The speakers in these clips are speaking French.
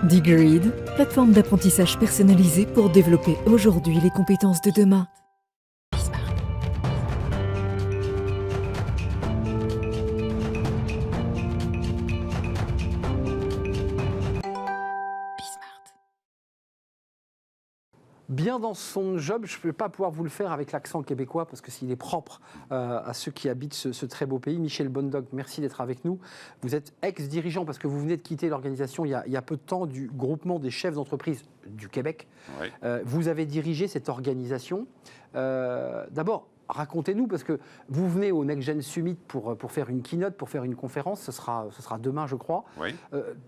Digreed, plateforme d'apprentissage personnalisée pour développer aujourd'hui les compétences de demain. Bien dans son job, je ne vais pas pouvoir vous le faire avec l'accent québécois parce que s'il est propre à ceux qui habitent ce très beau pays. Michel Bondog, merci d'être avec nous. Vous êtes ex-dirigeant parce que vous venez de quitter l'organisation il y a peu de temps du groupement des chefs d'entreprise du Québec. Oui. Vous avez dirigé cette organisation. D'abord, racontez-nous, parce que vous venez au Next Gen Summit pour faire une keynote, pour faire une conférence. Ce sera demain, je crois. Oui.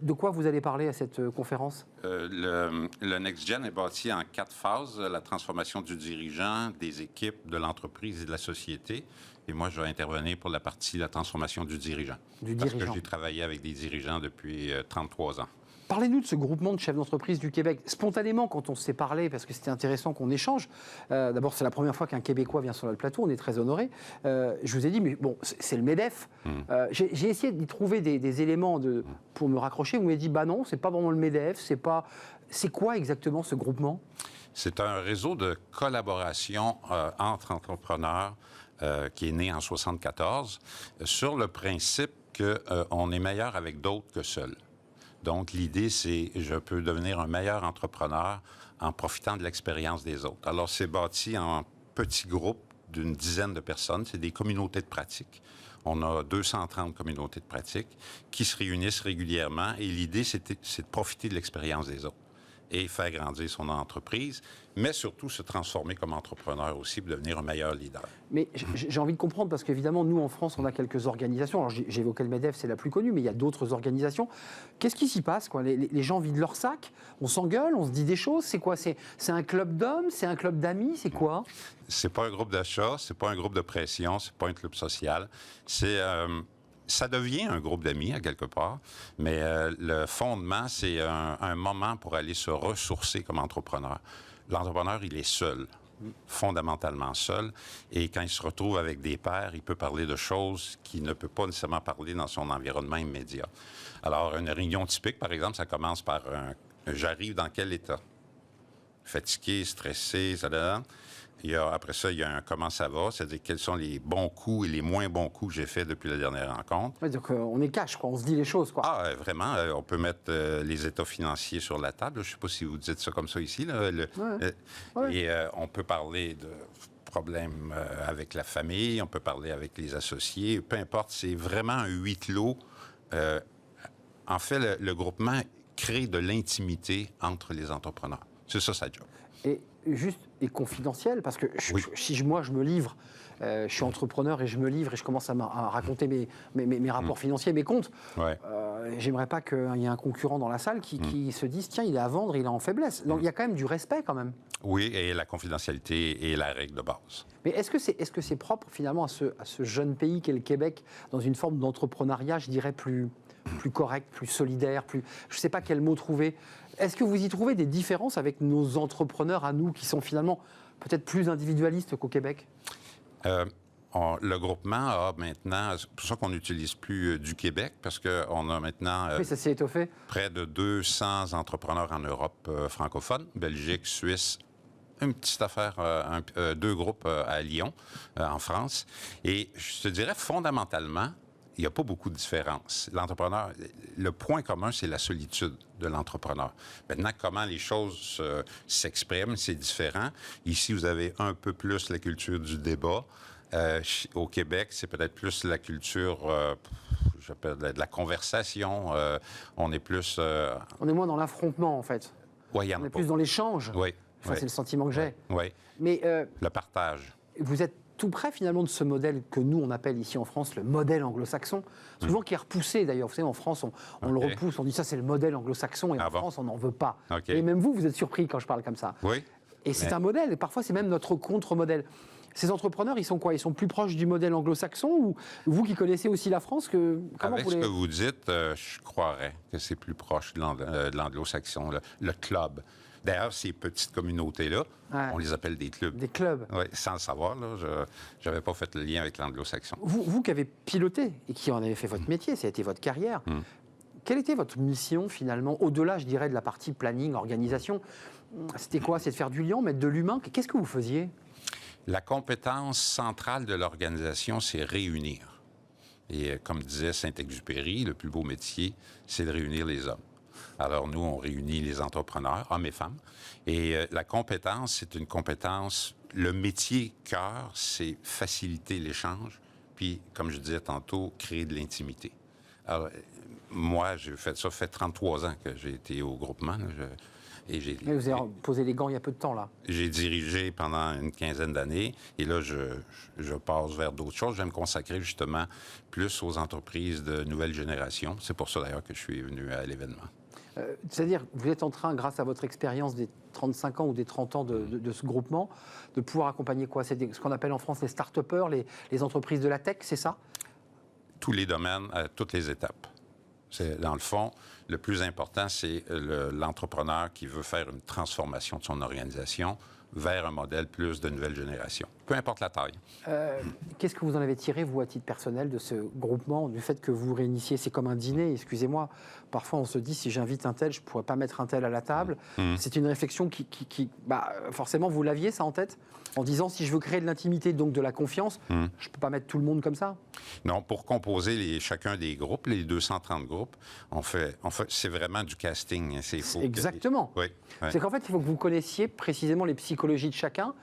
De quoi vous allez parler à cette conférence? Le Next Gen est bâti en 4 phases. La transformation du dirigeant, des équipes, de l'entreprise et de la société. Et moi, je vais intervenir pour la partie la transformation du dirigeant. Parce que j'ai travaillé avec des dirigeants depuis 33 ans. Parlez-nous de ce groupement de chefs d'entreprise du Québec. Spontanément, quand on s'est parlé, parce que c'était intéressant qu'on échange, d'abord, c'est la première fois qu'un Québécois vient sur le plateau, on est très honorés. Je vous ai dit, mais bon, c'est le MEDEF. J'ai essayé d'y trouver des éléments pour me raccrocher. Vous m'avez dit, bah non, c'est pas vraiment le MEDEF. C'est quoi exactement ce groupement? C'est un réseau de collaboration entre entrepreneurs qui est né en 1974 sur le principe qu'on est meilleur avec d'autres que seul. Donc, l'idée, c'est je peux devenir un meilleur entrepreneur en profitant de l'expérience des autres. Alors, c'est bâti en petits groupes d'une dizaine de personnes. C'est des communautés de pratique. On a 230 communautés de pratique qui se réunissent régulièrement. Et l'idée, c'est de profiter de l'expérience des autres et faire grandir son entreprise, mais surtout se transformer comme entrepreneur aussi pour devenir un meilleur leader. Mais j'ai envie de comprendre, parce qu'évidemment, nous, en France, on a quelques organisations. Alors, j'évoquais le MEDEF, c'est la plus connue, mais il y a d'autres organisations. Qu'est-ce qui s'y passe, quoi? Les gens vident leur sac, on s'engueule, on se dit des choses. C'est quoi? C'est un club d'hommes? C'est un club d'amis? C'est quoi? C'est pas un groupe d'achat, c'est pas un groupe de pression, c'est pas un club social. Ça devient un groupe d'amis, à quelque part, mais le fondement, c'est un moment pour aller se ressourcer comme entrepreneur. L'entrepreneur, il est seul, fondamentalement seul, et quand il se retrouve avec des pairs, il peut parler de choses qu'il ne peut pas nécessairement parler dans son environnement immédiat. Alors, une réunion typique, par exemple, ça commence par j'arrive dans quel état? Fatigué, stressé, ça donne. Après ça, il y a un comment ça va, c'est-à-dire quels sont les bons coups et les moins bons coups que j'ai faits depuis la dernière rencontre. Ouais, donc on est cash, quoi. On se dit les choses, quoi. Ah, vraiment, on peut mettre les états financiers sur la table. Je ne sais pas si vous dites ça comme ça ici. Là, Et on peut parler de problèmes avec la famille, on peut parler avec les associés, peu importe, c'est vraiment un huis clos. En fait, le groupement crée de l'intimité entre les entrepreneurs. C'est ça, sa job. Et confidentiel, parce que si moi je me livre, je suis entrepreneur et je me livre et je commence à raconter mes rapports financiers, mes comptes, j'aimerais pas qu'il y ait un concurrent dans la salle qui se dise tiens, il est à vendre, il est en faiblesse. Donc il y a quand même du respect quand même. Oui, et la confidentialité est la règle de base. Mais est-ce que c'est propre finalement à ce jeune pays qu'est le Québec, dans une forme d'entrepreneuriat, je dirais, plus correct, plus solidaire, je ne sais pas quel mot trouver. Est-ce que vous y trouvez des différences avec nos entrepreneurs à nous, qui sont finalement peut-être plus individualistes qu'au Québec? Le groupement a maintenant, c'est pour ça qu'on n'utilise plus du Québec, parce qu'on a maintenant ça s'est étoffé. Près de 200 entrepreneurs en Europe francophone, Belgique, Suisse, une petite affaire, 2 groupes à Lyon, en France. Et je te dirais, fondamentalement, il n'y a pas beaucoup de différence. L'entrepreneur, le point commun, c'est la solitude de l'entrepreneur. Maintenant, comment les choses s'expriment, c'est différent. Ici, vous avez un peu plus la culture du débat. Au Québec, c'est peut-être plus la culture, de la conversation. On est plus... On est moins dans l'affrontement, en fait. Oui, on est plus dans l'échange. Oui. Enfin, c'est le sentiment que j'ai. Oui. Mais le partage. Vous êtes tout près finalement de ce modèle que nous on appelle ici en France le modèle anglo-saxon, souvent qui est repoussé d'ailleurs. Vous savez, en France on le repousse, on dit ça c'est le modèle anglo-saxon, et en France on n'en veut pas. Et même vous êtes surpris quand je parle comme ça. Oui. Et c'est un modèle, et parfois c'est même notre contre-modèle. Ces entrepreneurs, ils sont quoi? Ils sont plus proches du modèle anglo-saxon, ou vous qui connaissez aussi la France, Avec ce que vous dites, je croirais que c'est plus proche de l'anglo-saxon, le club. D'ailleurs, ces petites communautés-là, on les appelle des clubs. Des clubs. Oui, sans le savoir, là, je n'avais pas fait le lien avec l'anglo-saxon. Vous qui avez piloté et qui en avez fait votre métier, ça a été votre carrière, Quelle était votre mission finalement, au-delà, je dirais, de la partie planning, organisation? C'était quoi? C'est de faire du lien, mettre de l'humain? Qu'est-ce que vous faisiez? La compétence centrale de l'organisation, c'est réunir. Et comme disait Saint-Exupéry, le plus beau métier, c'est de réunir les hommes. Alors nous, on réunit les entrepreneurs, hommes et femmes. Et la compétence, c'est une compétence... Le métier cœur, c'est faciliter l'échange, puis, comme je disais tantôt, créer de l'intimité. Alors, moi, j'ai fait ça, ça fait 33 ans que j'ai été au groupement. Là, Mais vous avez posé les gants il y a peu de temps, là. J'ai dirigé pendant une quinzaine d'années, et là, je passe vers d'autres choses. Je vais me consacrer justement plus aux entreprises de nouvelle génération. C'est pour ça, d'ailleurs, que je suis venu à l'événement. C'est-à-dire, vous êtes en train, grâce à votre expérience des 35 ans ou des 30 ans de ce groupement, de pouvoir accompagner quoi? C'est ce qu'on appelle en France les start-upers, les entreprises de la tech, c'est ça? Tous les domaines, à toutes les étapes. Dans le fond, le plus important, c'est l'entrepreneur qui veut faire une transformation de son organisation vers un modèle plus de nouvelle génération, peu importe la taille. Qu'est-ce que vous en avez tiré, vous, à titre personnel, de ce groupement, du fait que vous réinissiez? C'est comme un dîner, excusez-moi. Parfois, on se dit, si j'invite un tel, je ne pourrais pas mettre un tel à la table. C'est une réflexion qui forcément, vous l'aviez, ça, en tête? En disant, si je veux créer de l'intimité, donc de la confiance, je ne peux pas mettre tout le monde comme ça? Non, pour composer chacun des groupes, les 230 groupes, c'est vraiment du casting. Exactement. Oui. C'est qu'en fait, il faut que vous connaissiez précisément les psychologies de chacun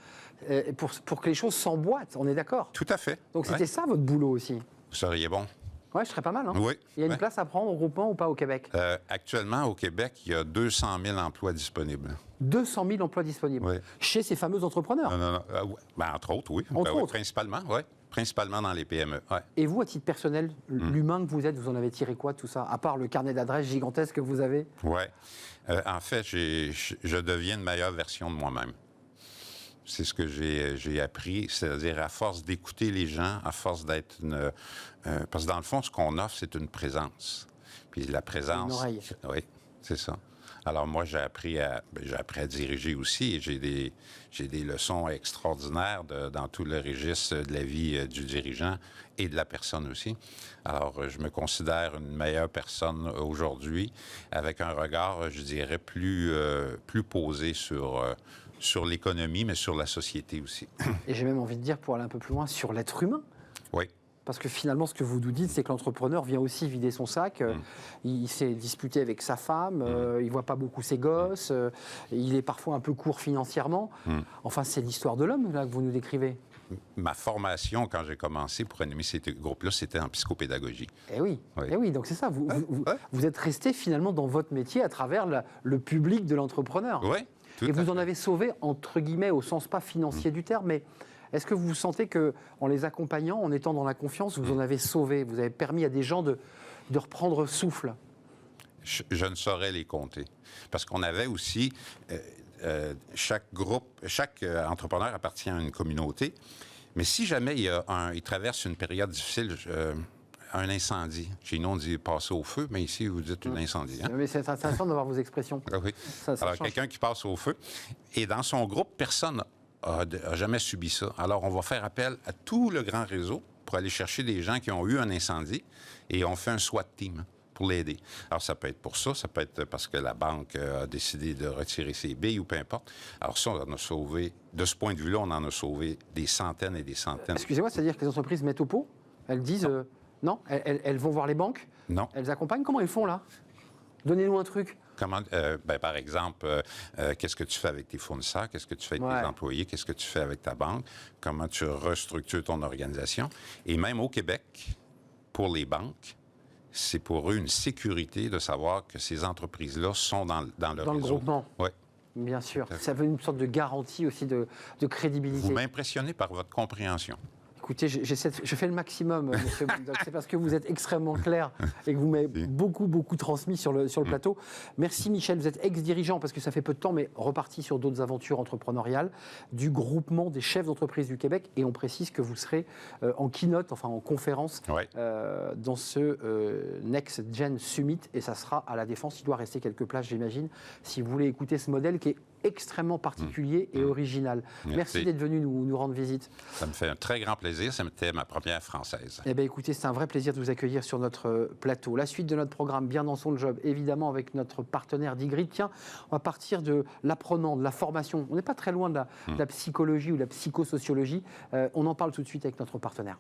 pour que les choses s'emboîtent, on est d'accord? Tout à fait. Donc c'était ça votre boulot aussi? Vous seriez bon. Oui, je serais pas mal. Hein? Oui. Il y a une place à prendre au groupement ou pas au Québec? Actuellement, au Québec, il y a 200 000 emplois disponibles. 200 000 emplois disponibles? Oui. Chez ces fameux entrepreneurs? Non. Entre autres, oui. Entre autres. Principalement, oui. Principalement dans les PME. Ouais. Et vous, à titre personnel, l'humain que vous êtes, vous en avez tiré quoi de tout ça? À part le carnet d'adresses gigantesque que vous avez? Oui. En fait, je deviens une meilleure version de moi-même. C'est ce que j'ai appris, c'est-à-dire à force d'écouter les gens, à force d'être une... parce que dans le fond, ce qu'on offre, c'est une présence. Puis la présence... Une oreille. Oui, c'est ça. Alors moi, j'ai appris à diriger aussi, et j'ai des leçons extraordinaires dans tout le registre de la vie du dirigeant et de la personne aussi. Alors, je me considère une meilleure personne aujourd'hui, avec un regard, je dirais, plus posé sur l'économie, mais sur la société aussi. Et j'ai même envie de dire, pour aller un peu plus loin, sur l'être humain. Oui. Parce que finalement, ce que vous nous dites, c'est que l'entrepreneur vient aussi vider son sac. Il s'est disputé avec sa femme, il ne voit pas beaucoup ses gosses, il est parfois un peu court financièrement. Enfin, c'est l'histoire de l'homme, là, que vous nous décrivez. Ma formation, quand j'ai commencé pour animer ces groupes-là, c'était en psychopédagogie. Eh oui, Eh oui, donc c'est ça. Vous êtes resté finalement dans votre métier à travers le public de l'entrepreneur. Oui. Et vous en avez sauvé, entre guillemets, au sens pas financier du terme, mais est-ce que vous sentez qu'en les accompagnant, en étant dans la confiance, vous en avez sauvé, vous avez permis à des gens de reprendre souffle? Je ne saurais les compter. Parce qu'on avait aussi... chaque entrepreneur appartient à une communauté. Mais si jamais il traverse une période difficile... un incendie. Chez nous, on dit passer au feu, mais ici, vous dites un incendie. Hein? Mais c'est intéressant d'avoir vos expressions. Ah oui. Alors, quelqu'un qui passe au feu. Et dans son groupe, personne n'a jamais subi ça. Alors, on va faire appel à tout le grand réseau pour aller chercher des gens qui ont eu un incendie et on fait un SWAT team pour l'aider. Alors, ça peut être pour ça peut être parce que la banque a décidé de retirer ses billes ou peu importe. Alors, ça, on en a sauvé, de ce point de vue-là, on en a sauvé des centaines et des centaines. Excusez-moi, c'est-à-dire que les entreprises mettent au pot? Elles disent... Non, elles vont voir les banques? Non. Elles accompagnent? Comment elles font, là? Donnez-nous un truc. Comment, par exemple, qu'est-ce que tu fais avec tes fournisseurs? Qu'est-ce que tu fais avec tes employés? Qu'est-ce que tu fais avec ta banque? Comment tu restructures ton organisation? Et même au Québec, pour les banques, c'est pour eux une sécurité de savoir que ces entreprises-là sont dans le réseau. Dans le groupement? Oui. Bien sûr. Ça veut une sorte de garantie aussi de crédibilité. Vous m'impressionnez par votre compréhension. Écoutez, je fais le maximum, monsieur Bulldog. C'est parce que vous êtes extrêmement clair et que vous m'avez beaucoup transmis sur le plateau. Merci Michel, vous êtes ex-dirigeant, parce que ça fait peu de temps, mais reparti sur d'autres aventures entrepreneuriales, du groupement des chefs d'entreprise du Québec. Et on précise que vous serez en keynote, enfin en conférence, dans ce Next Gen Summit. Et ça sera à La Défense. Il doit rester quelques places, j'imagine, si vous voulez écouter ce modèle qui est extrêmement particulier et original. Merci d'être venu nous rendre visite. Ça me fait un très grand plaisir. C'était ma première française. Eh bien, écoutez, c'est un vrai plaisir de vous accueillir sur notre plateau. La suite de notre programme, bien dans son job, évidemment, avec notre partenaire Digrid. Tiens, on va partir de l'apprenant, de la formation. On n'est pas très loin de la psychologie ou de la psychosociologie. On en parle tout de suite avec notre partenaire.